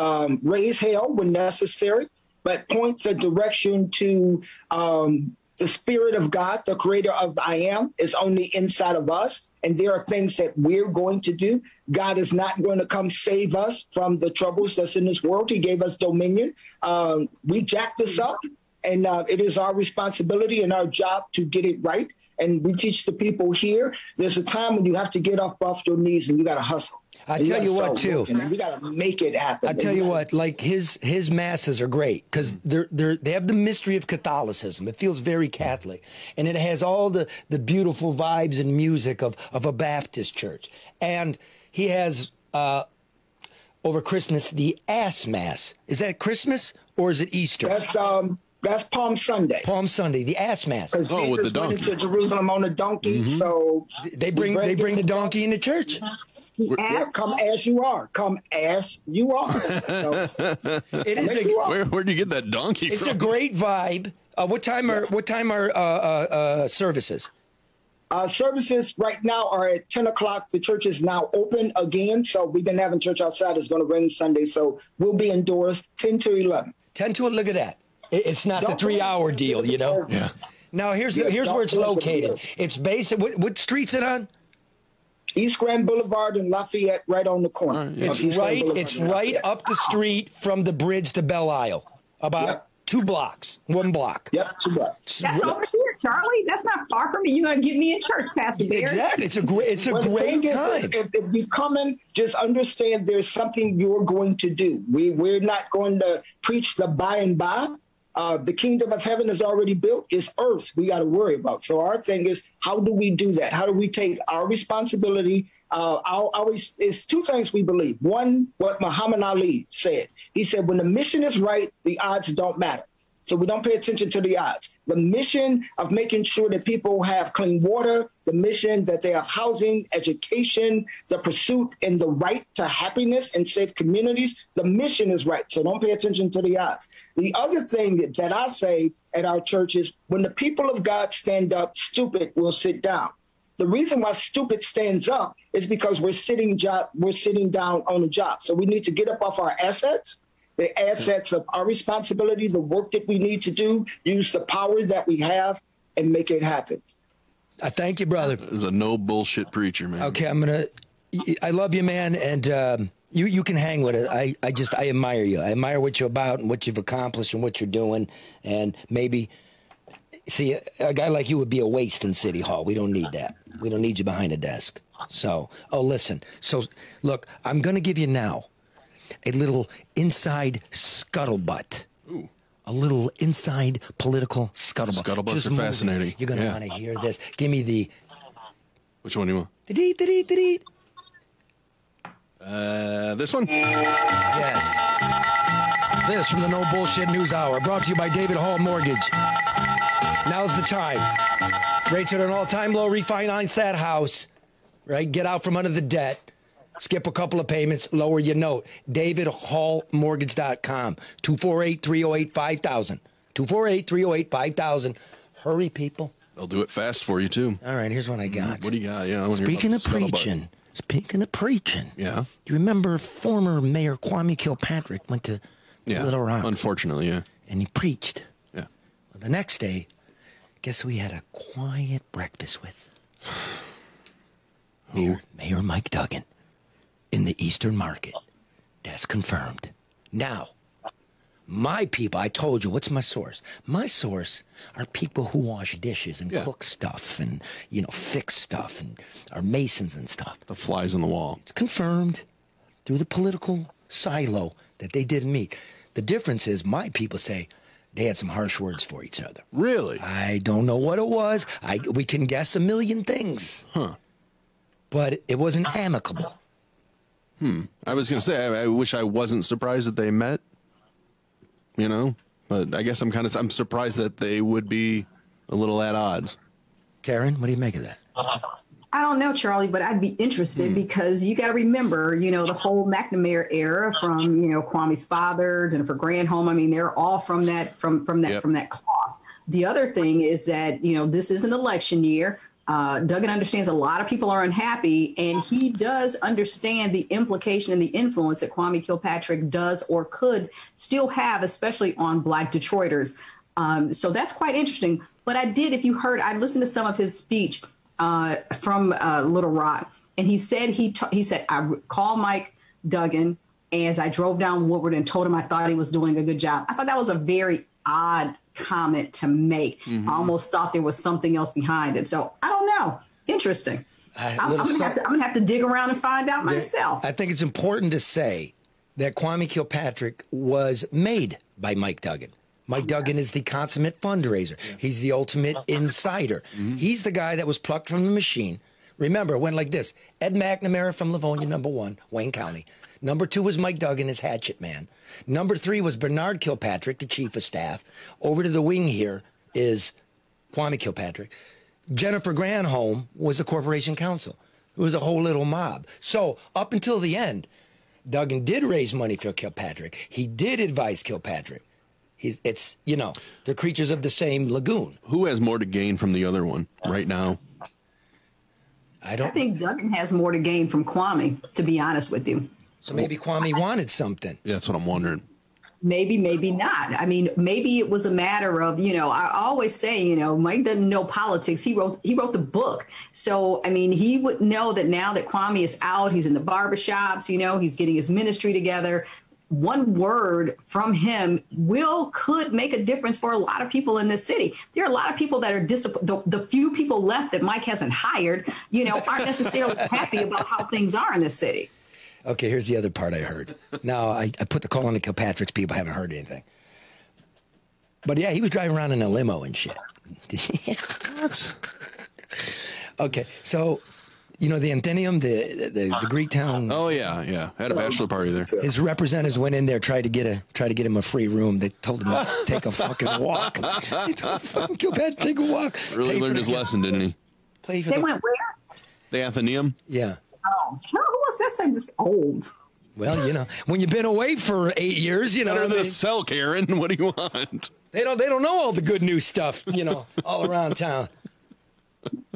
raise hell when necessary, but point the direction to the Spirit of God, the creator of I am, is only inside of us. And there are things that we're going to do. God is not going to come save us from the troubles that's in this world. He gave us dominion. We jacked this up, and it is our responsibility and our job to get it right. And we teach the people here, there's a time when you have to get up off your knees and you got to hustle. I tell you what, too. And we got to make it happen. I tell you what, like his masses are great because they have the mystery of Catholicism. It feels very Catholic, and it has all the beautiful vibes and music of a Baptist church. And he has over Christmas the Ass Mass. Is that Christmas or is it Easter? That's Palm Sunday. Palm Sunday, the Ass Mass. With the donkey. Went into Jerusalem on a donkey, so they bring the donkey into church. Yeah, come as you are. Come as you are. So, it is. Where'd you get that donkey from? It's a great vibe. What time are services? Services right now are at 10 o'clock. The church is now open again. So we've been having church outside. It's going to rain Sunday. So we'll be indoors 10 to 11. 10 to 11. Look at that. It's not the 3-hour deal, Yeah. Now, here's where it's located. It's based. What street's it on? East Grand Boulevard and Lafayette, right on the corner. It's right up the street from the bridge to Belle Isle. About 2 blocks, 1 block. Yep, 2 blocks. That's over here, Charlie. That's not far from me. You're going to get me in church, Pastor Barry. Exactly. It's a great time. If you come in, just understand there's something you're going to do. We're not going to preach the by and by. The kingdom of heaven is already built. It's earth we got to worry about. So our thing is, how do we do that? How do we take our responsibility? It's 2 things we believe. One, what Muhammad Ali said. He said, when the mission is right, the odds don't matter. So we don't pay attention to the odds. The mission of making sure that people have clean water, the mission that they have housing, education, the pursuit and the right to happiness and safe communities, the mission is right. So don't pay attention to the odds. The other thing that I say at our church is when the people of God stand up, stupid will sit down. The reason why stupid stands up is because we're sitting down on the job. So we need to get up off our assets, the assets of our responsibility, the work that we need to do, use the power that we have, and make it happen. I thank you, brother. He's a no bullshit preacher, man. Okay, I love you, man, and you can hang with it. I admire you. I admire what you're about and what you've accomplished and what you're doing, and maybe. See, a guy like you would be a waste in City Hall. We don't need that. We don't need you behind a desk. So, listen. So, look, I'm going to give you now a little inside scuttlebutt. Ooh. A little inside political scuttlebutt. Scuttlebutts are fascinating. You're going to want to hear this. Give me the... Which one do you want? This one? Yes. This from the No Bullshit News Hour, brought to you by David Hall Mortgage. Now's the time. Rates are at an all-time low. Refinance that house, right? Get out from under the debt. Skip a couple of payments. Lower your note. DavidHallMortgage.com. 248-308-5000. 248-308-5000. Hurry, people. They'll do it fast for you, too. All right, here's what I got. What do you got? Yeah, Speaking of preaching. Yeah. Do you remember former Mayor Kwame Kilpatrick went to Little Rock? Unfortunately, yeah. And he preached. Yeah. Well, the next day, guess who he had a quiet breakfast with? Who? Mayor Mike Duggan in the Eastern Market. That's confirmed. Now, my people, I told you, what's my source? My source are people who wash dishes and cook stuff and, fix stuff and are masons and stuff. The flies on the wall. It's confirmed through the political silo that they didn't meet. The difference is my people say they had some harsh words for each other. Really? I don't know what it was. We can guess a million things. Huh. But it wasn't amicable. I was going to say, I wish I wasn't surprised that they met, but I guess I'm surprised that they would be a little at odds. Karen, what do you make of that? I don't know, Charlie, but I'd be interested because you got to remember, the whole McNamara era from, Kwame's father, Jennifer Granholm. I mean, they're all from that cloth. The other thing is that, this is an election year. Duggan understands a lot of people are unhappy, and he does understand the implication and the influence that Kwame Kilpatrick does or could still have, especially on Black Detroiters. So that's quite interesting. But I listened to some of his speech from Little Rock, and he said I called Mike Duggan as I drove down Woodward and told him I thought he was doing a good job. I thought that was a very odd comment to make. I almost thought there was something else behind it. So I don't know. Interesting. I'm gonna have to dig around and find out myself. I think it's important to say that Kwame Kilpatrick was made by Mike Duggan. Mike Duggan is the consummate fundraiser. He's the ultimate insider. He's the guy that was plucked from the machine. Remember, it went like this. Ed McNamara from Livonia, number 1, Wayne County. Number 2 was Mike Duggan, his hatchet man. Number 3 was Bernard Kilpatrick, the chief of staff. Over to the wing here is Kwame Kilpatrick. Jennifer Granholm was the corporation counsel. It was a whole little mob. So up until the end, Duggan did raise money for Kilpatrick. He did advise Kilpatrick. They're creatures of the same lagoon. Who has more to gain from the other one right now? I think Duggan has more to gain from Kwame, to be honest with you. So maybe Kwame wanted something. Yeah, that's what I'm wondering. Maybe, maybe not. I mean, maybe it was a matter of, I always say, Mike doesn't know politics. He wrote the book. So, I mean, he would know that now that Kwame is out, he's in the barbershops, he's getting his ministry together. One word from him could make a difference for a lot of people in this city. There are a lot of people that are the few people left that Mike hasn't hired, aren't necessarily happy about how things are in this city. Okay, here's the other part I heard. Now, I put the call on the Kilpatrick's people. I haven't heard anything. But, yeah, he was driving around in a limo and shit. What? Okay, so, the Anthenium, the Greek town. Oh, yeah. I had a bachelor party there. His representatives went in there, tried to get him a free room. They told him to take a fucking walk. They told fucking Kilpatrick take a walk. Really learned his lesson, didn't he? They went where? The Athenaeum? Yeah. Oh, who was that? Saying this old. Well, when you've been away for 8 years, Better than a cell, Karen. What do you want? They don't know all the good new stuff, all around town.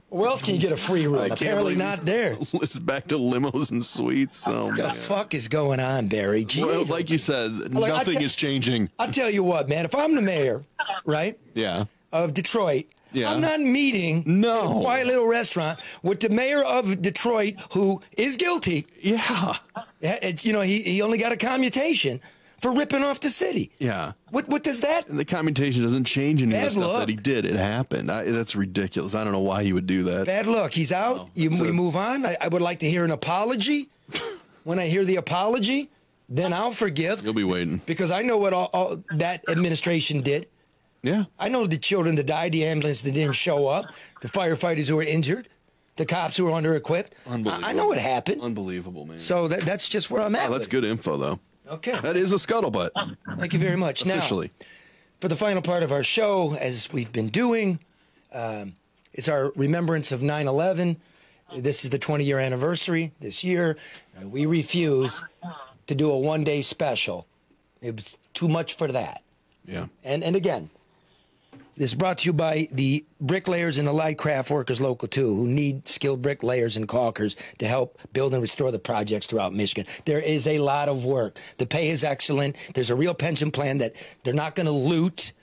Where else can you get a free room? Apparently not there. It's back to limos and suites. Oh, what the fuck is going on, Barry? Jeez. Well, like you said, nothing is changing. I'll tell you what, man. If I'm the mayor, right? Yeah. Of Detroit. Yeah. I'm not meeting in a quiet little restaurant with the mayor of Detroit, who is guilty. Yeah. It's he only got a commutation for ripping off the city. Yeah. What does that? The commutation doesn't change any of the stuff that he did. It happened. That's ridiculous. I don't know why he would do that. Bad luck. He's out. We move on. I would like to hear an apology. When I hear the apology, then I'll forgive. You'll be waiting. Because I know what all that administration did. Yeah. I know the children that died, the ambulance that didn't show up, the firefighters who were injured, the cops who were under-equipped. Unbelievable. I know what happened. Unbelievable, man. So that's just where I'm at. Oh, that's good info, though. Okay. That is a scuttlebutt. Thank you very much. Officially. Now, for the final part of our show, as we've been doing, it's our remembrance of 9/11. This is the 20-year anniversary this year. We refuse to do a one-day special. It was too much for that. Yeah. And again, this is brought to you by the bricklayers and allied craft workers local 2 who need skilled bricklayers and caulkers to help build and restore the projects throughout Michigan. There is a lot of work. The pay is excellent. There's a real pension plan that they're not going to loot.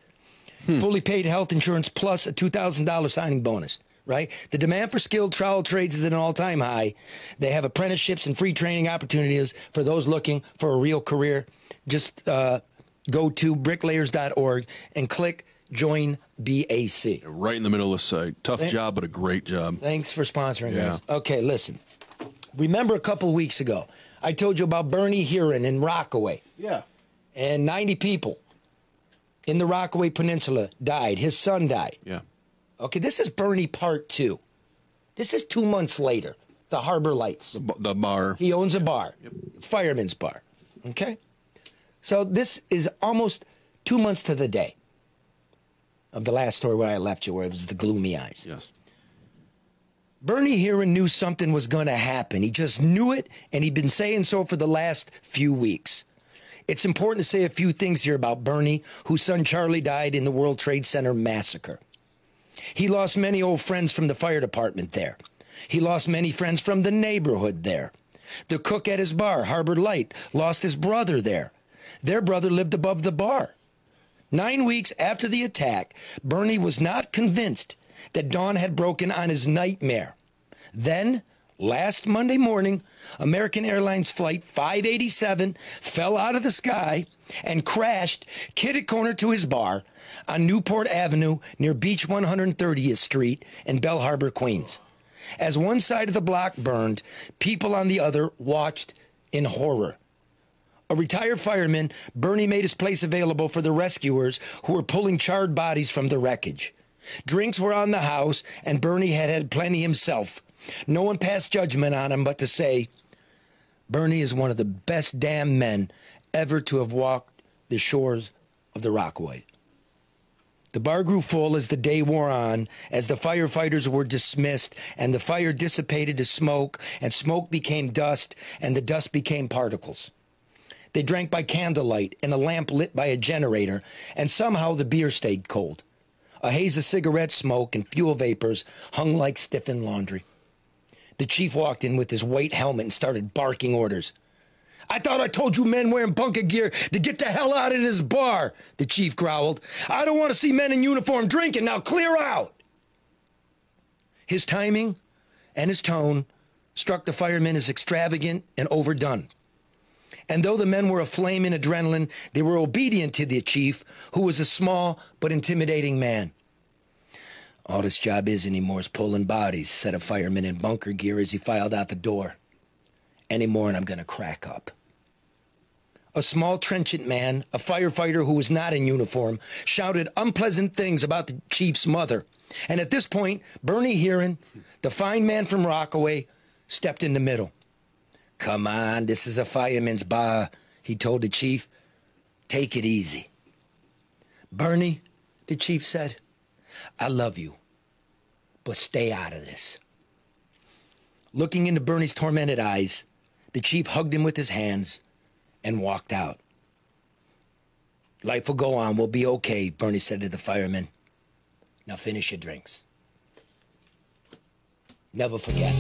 Fully paid health insurance plus a $2,000 signing bonus, right? The demand for skilled trowel trades is at an all-time high. They have apprenticeships and free training opportunities for those looking for a real career. Just go to bricklayers.org and click Join BAC. Right in the middle of the site. Tough job, but a great job. Thanks for sponsoring us. Okay, listen. Remember a couple of weeks ago, I told you about Bernie Heeran in Rockaway. Yeah. And 90 people in the Rockaway Peninsula died. His son died. Yeah. Okay, this is Bernie Part 2. This is 2 months later. The Harbor Lights. The bar. He owns a bar. Yep. Fireman's Bar. Okay? So this is almost 2 months to the day of the last story where I left you, where it was the gloomy eyes. Yes. Bernie Heeran knew something was going to happen. He just knew it, and he'd been saying so for the last few weeks. It's important to say a few things here about Bernie, whose son Charlie died in the World Trade Center massacre. He lost many old friends from the fire department there. He lost many friends from the neighborhood there. The cook at his bar, Harbor Light, lost his brother there. Their brother lived above the bar. 9 weeks after the attack, Bernie was not convinced that dawn had broken on his nightmare. Then, last Monday morning, American Airlines Flight 587 fell out of the sky and crashed kitty-corner to his bar on Newport Avenue near Beach 130th Street in Bell Harbor, Queens. As one side of the block burned, people on the other watched in horror. A retired fireman, Bernie made his place available for the rescuers who were pulling charred bodies from the wreckage. Drinks were on the house, and Bernie had had plenty himself. No one passed judgment on him but to say, Bernie is one of the best damn men ever to have walked the shores of the Rockaway. The bar grew full as the day wore on, as the firefighters were dismissed, and the fire dissipated to smoke, and smoke became dust, and the dust became particles. They drank by candlelight in a lamp lit by a generator, and somehow the beer stayed cold. A haze of cigarette smoke and fuel vapors hung like stiffened laundry. The chief walked in with his white helmet and started barking orders. I thought I told you men wearing bunker gear to get the hell out of this bar, the chief growled. I don't want to see men in uniform drinking. Now clear out. His timing and his tone struck the firemen as extravagant and overdone. And though the men were aflame in adrenaline, they were obedient to the chief, who was a small but intimidating man. All this job is anymore is pulling bodies, said a fireman in bunker gear as he filed out the door. Any more and I'm going to crack up. A small trenchant man, a firefighter who was not in uniform, shouted unpleasant things about the chief's mother. And at this point, Bernie Heeran, the fine man from Rockaway, stepped in the middle. Come on, this is a fireman's bar, he told the chief. Take it easy. Bernie, the chief said, I love you, but stay out of this. Looking into Bernie's tormented eyes, the chief hugged him with his hands and walked out. Life will go on, we'll be okay, Bernie said to the firemen. Now finish your drinks. Never forget.